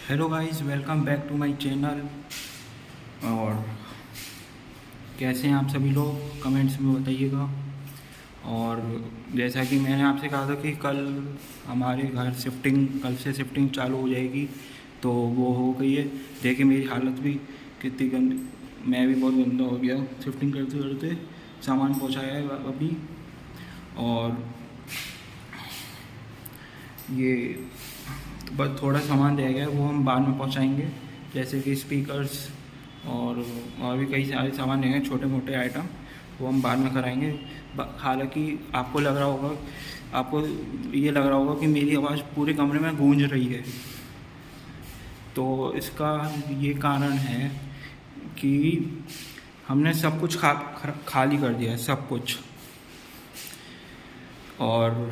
Hello guys, welcome back to my channel. और कैसे हैं आप सभी लोग, कमेंट्स में बताइएगा। और जैसा कि मैंने आपसे कहा था कि कल हमारे घर कल से शिफ्टिंग चालू हो जाएगी, तो वो हो गई है। देखिए मेरी हालत भी कितनी गंदी, मैं भी बहुत गंदा हो गया शिफ्टिंग करते करते। सामान पहुंचाया है अभी, और ये बस थोड़ा सामान रह गया है, वो हम बाद में पहुंचाएंगे, जैसे कि स्पीकर्स और भी कई सारे सामान रह गए, छोटे मोटे आइटम, वो हम बाद में कराएंगे। हालांकि आपको ये लग रहा होगा कि मेरी आवाज़ पूरे कमरे में गूंज रही है, तो इसका ये कारण है कि हमने सब कुछ खाली कर दिया है, सब कुछ। और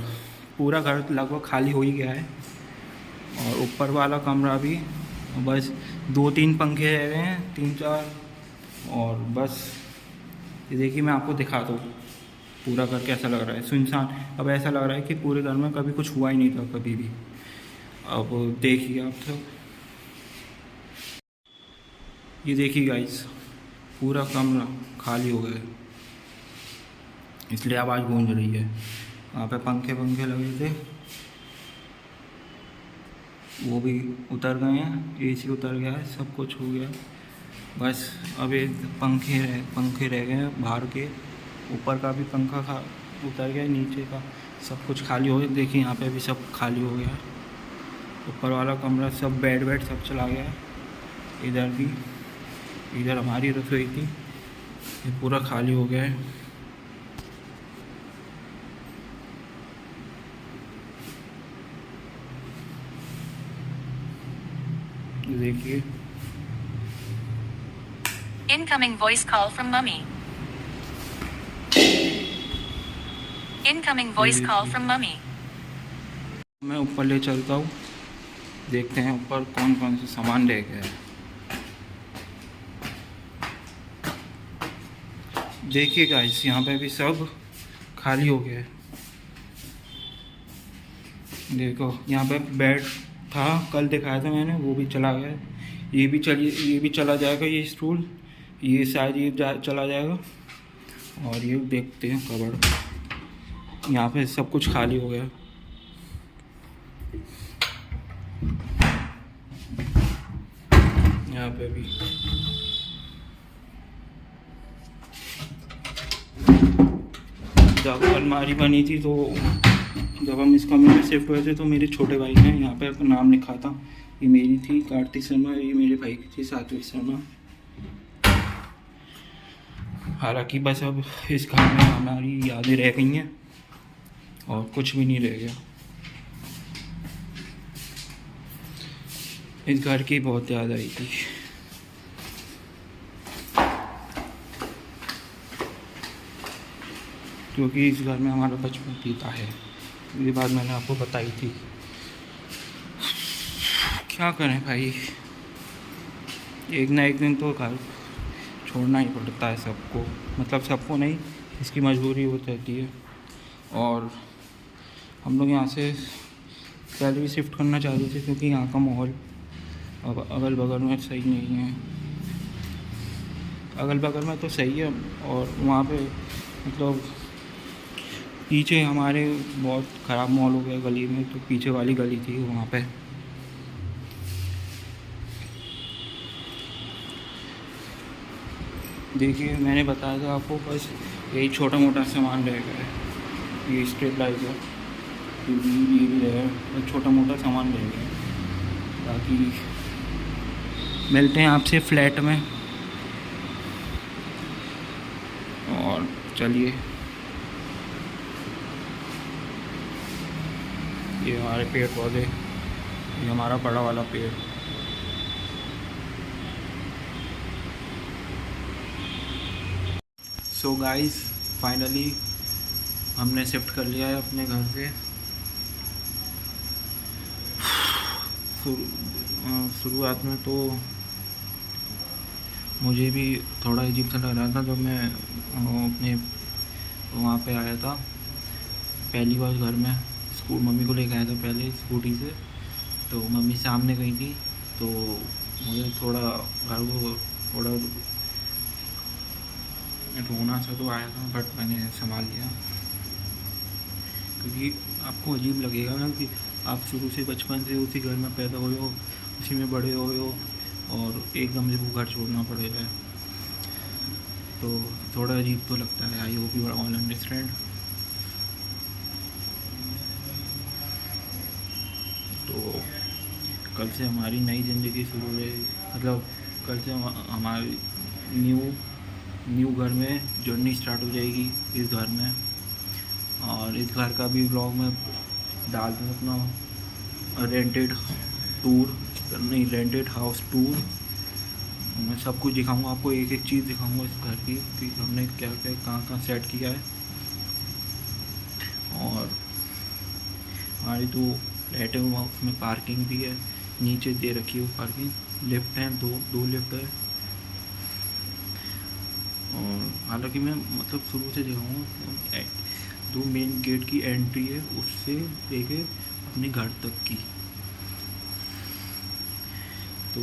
पूरा घर लगभग खाली हो ही गया है, और ऊपर वाला कमरा भी बस 2-3 पंखे रह गए हैं, 3-4। और बस ये देखिए, मैं आपको दिखा दूँ पूरा घर कैसा लग रहा है, सुनसान। अब ऐसा लग रहा है कि पूरे घर में कभी कुछ हुआ ही नहीं था, कभी भी। अब देखिए आप सब, ये देखिए गाइस, पूरा कमरा खाली हो गया है, इसलिए आवाज़ गूंज रही है। वहाँ पे पंखे लगे थे, वो भी उतर गए हैं, एसी उतर गया है, सब कुछ हो गया। बस अब एक पंखे रह गए हैं बाहर के। ऊपर का भी पंखा उतर गया, नीचे का सब कुछ खाली हो गया। देखिए यहाँ पे भी सब खाली हो गया है, ऊपर वाला कमरा सब बेड सब चला गया है। इधर भी, इधर हमारी रसोई थी, ये पूरा खाली हो गया है। देखिए, Incoming voice call from mummy. Incoming voice call from mummy. मैं ऊपर ले चलता हूँ, देखते हैं ऊपर कौन कौन से सामान रह गए हैं। देखिए गाइस, यहाँ पे भी सब खाली हो गया है। देखो यहाँ पे बेड था, कल दिखाया था मैंने, वो भी चला गया। ये भी चला जाएगा, ये स्टूल, ये शायद चला जाएगा। और ये देखते हैं कबर्ड, यहाँ पे सब कुछ खाली हो गया। यहाँ पे भी जब अलमारी बनी थी, तो जब हम इस कमरे में शिफ्ट हुए थे, तो मेरे छोटे भाई ने यहाँ पे अपना नाम लिखा था। ये मेरी थी कार्तिक शर्मा, ये मेरे भाई की थी सात्विक शर्मा। हालांकि बस अब इस घर में हमारी यादें रह गई हैं, और कुछ भी नहीं रह गया। इस घर की बहुत याद आई थी। क्योंकि इस घर में हमारा बचपन बीता है, ये बात मैंने आपको बताई थी। क्या करें भाई, एक ना एक दिन तो घर छोड़ना ही पड़ता है सबको, मतलब सबको नहीं, इसकी मजबूरी हो जाती है। और हम लोग यहाँ से पहले भी शिफ्ट करना चाहते थे, क्योंकि यहाँ का माहौल अब अगल बगल में सही नहीं है। अगल बगल में तो सही है, और वहाँ पे मतलब पीछे हमारे बहुत ख़राब माहौल हो गया गली में, तो पीछे वाली गली थी वहाँ पे। देखिए मैंने बताया था आपको, बस यही छोटा मोटा सामान रह गया है। ये स्टेबलाइजर, ये भी रह गया, छोटा मोटा सामान रह गया। बाकी मिलते हैं आपसे फ्लैट में, और चलिए। ये हमारे पेड़ पौधे, ये हमारा बड़ा वाला पेड़। सो गाइस, फाइनली हमने शिफ्ट कर लिया है अपने घर से। शुरुआत में तो मुझे भी थोड़ा अजीब सा लग रहा था, जब मैं अपने वहाँ पे आया था पहली बार घर में। मम्मी को लेकर आया था पहले स्कूटी से, तो मम्मी सामने गई थी, तो मुझे थोड़ा घर को थोड़ा रोना सा तो आया था, बट मैंने संभाल लिया। क्योंकि आपको अजीब लगेगा ना कि आप शुरू से बचपन से उसी घर में पैदा हुए हो, उसी में बड़े हुए हो, और एकदम से वो घर छोड़ना पड़ेगा, तो थोड़ा अजीब तो लगता है। I hope you all understand. तो कल से हमारी नई ज़िंदगी शुरू हो रहेगी, मतलब कल से हमारी न्यू घर में जर्नी स्टार्ट हो जाएगी इस घर में। और इस घर का भी ब्लॉग में डाल दूँ अपना रेंटेड हाउस टूर। मैं सब कुछ दिखाऊंगा आपको, एक एक चीज़ दिखाऊंगा इस घर की कि हमने क्या क्या कहाँ सेट किया है। और हमारी तो फ्लैट है, उसमें पार्किंग भी है, नीचे दे रखी है वो पार्किंग, लिफ्ट है, दो लिफ्ट है। और हालांकि मैं मतलब शुरू से दिखाऊंगा, दो मेन गेट की एंट्री है, उससे लेके अपने घर तक की। तो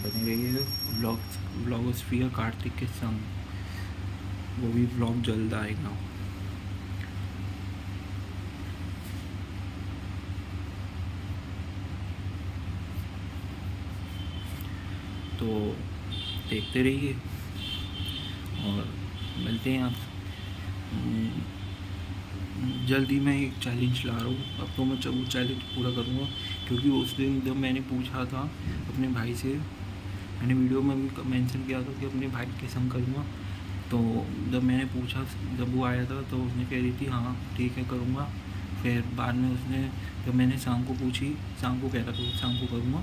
बने रहिए व्लॉगोस्फियर कार्तिक के संग, वो भी व्लॉग जल्द आएगा। तो देखते रहिए और मिलते हैं आप। जल्दी मैं एक चैलेंज ला रहा हूँ, अब तो मैं वो चैलेंज पूरा करूँगा। क्योंकि उस दिन जब मैंने पूछा था अपने भाई से, मैंने वीडियो में भी मेंशन किया था कि अपने भाई के संग करूँगा। तो जब मैंने पूछा, जब वो आया था, तो उसने कह रही थी हाँ ठीक है करूँगा। फिर बाद में उसने, जब मैंने शाम को पूछी, शाम को कह रहा था शाम को करूँगा,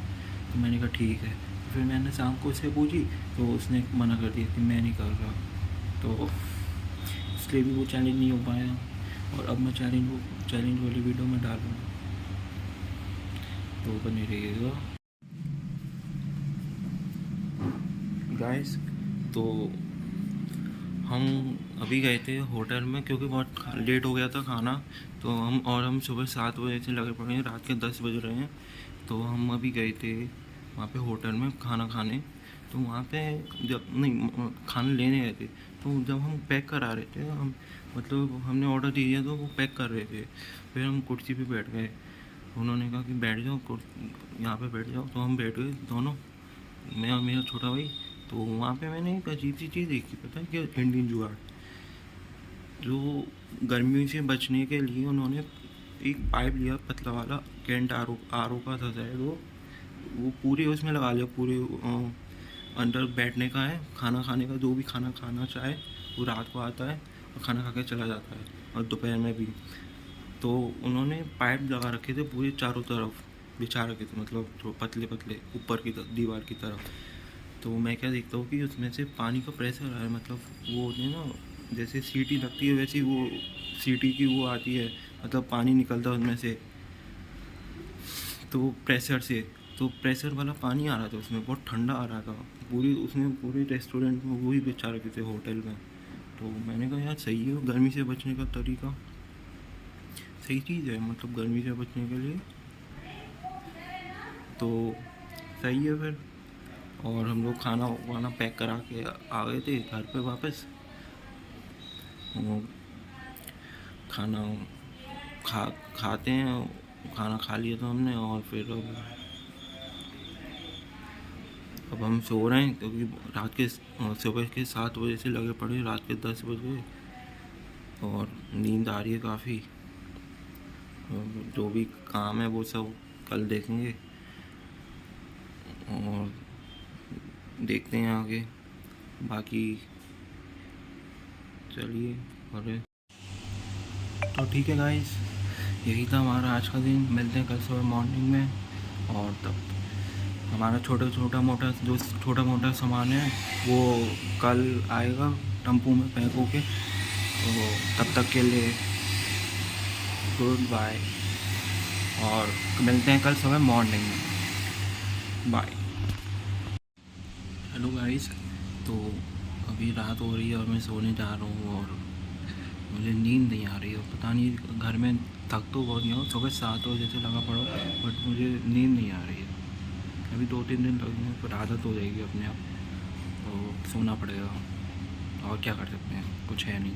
तो मैंने कहा ठीक है। फिर मैंने शाम को उससे पूछी तो उसने मना कर दिया कि मैं नहीं कर रहा। तो इसलिए भी वो चैलेंज नहीं हो पाया, और अब मैं चैलेंज वाली वीडियो में डालूँगा, तो बने रहिएगा गाइस। तो हम अभी गए थे होटल में, क्योंकि बहुत लेट हो गया था खाना। तो हम सुबह 7 बजे से लगे पड़े हैं, रात के 10 बज रहे हैं। तो हम अभी गए थे वहाँ पे होटल में खाना खाने। तो वहाँ पे जब नहीं खाना लेने गए थे, तो जब हम पैक करा रहे थे, हम मतलब हमने ऑर्डर दिया तो वो पैक कर रहे थे। फिर हम कुर्सी पे बैठ गए, उन्होंने कहा कि बैठ जाओ, यहाँ पे बैठ जाओ। तो हम बैठ गए दोनों, मैं और मेरा छोटा भाई। तो वहाँ पे मैंने एक अजीब सी चीज़ देखी, पता है क्या? इंडियन जुगाड़। जो गर्मियों से बचने के लिए उन्होंने एक पाइप लिया पतला वाला, कैंट आर ओ का था शायद, वो पूरे उसमें लगा लिया, पूरे अंदर बैठने का है, खाना खाने का, जो भी खाना खाना चाहे वो रात को आता है और खाना खा के चला जाता है, और दोपहर में भी। तो उन्होंने पाइप लगा रखे थे पूरे चारों तरफ, बिछा रखे थे, मतलब जो पतले पतले ऊपर की दीवार की तरफ। तो मैं क्या देखता हूँ कि उसमें से पानी का प्रेशर आ रहा है, मतलब वो होती है ना, जैसे सीटी लगती है वैसी वो सीटी की वो आती है, मतलब पानी निकलता है उसमें से, तो प्रेशर से, तो प्रेशर वाला पानी आ रहा था उसमें, बहुत ठंडा आ रहा था। पूरे रेस्टोरेंट में वही बेचा रखे थे होटल में। तो मैंने कहा यार सही है, गर्मी से बचने का तरीका सही चीज़ है, मतलब गर्मी से बचने के लिए तो सही है फिर। और हम लोग खाना वाना पैक करा के आ गए थे घर पे वापस। खाना खाते हैं, खाना खा लिया था हमने, और फिर अब हम सो रहे हैं, क्योंकि रात के सुबह के 7 बजे से लगे पड़े, रात के 10 बजे, और नींद आ रही है काफ़ी। जो भी काम है वो सब कल देखेंगे, और देखते हैं आगे। बाकी चलिए, और तो ठीक है गाइस, यही था हमारा आज का दिन। मिलते हैं कल सुबह मॉर्निंग में, और तब हमारा छोटा मोटा सामान है वो कल आएगा टम्पू में पैक होके। तो तब तक के लिए गुड बाय, और मिलते हैं कल सुबह मॉर्निंग में। बाय। हेलो गाइस, तो अभी रात हो रही है और मैं सोने जा रहा हूँ, और मुझे नींद नहीं आ रही है। पता नहीं, घर में थक तो बहुत गया हूँ, सुबह 7 बजे से लगा पड़ा, बट मुझे नींद नहीं आ रही है। अभी 2-3 दिन लगेंगे, फिर आदत हो जाएगी अपने आप, तो सोना पड़ेगा। और क्या कर सकते हैं, कुछ है नहीं।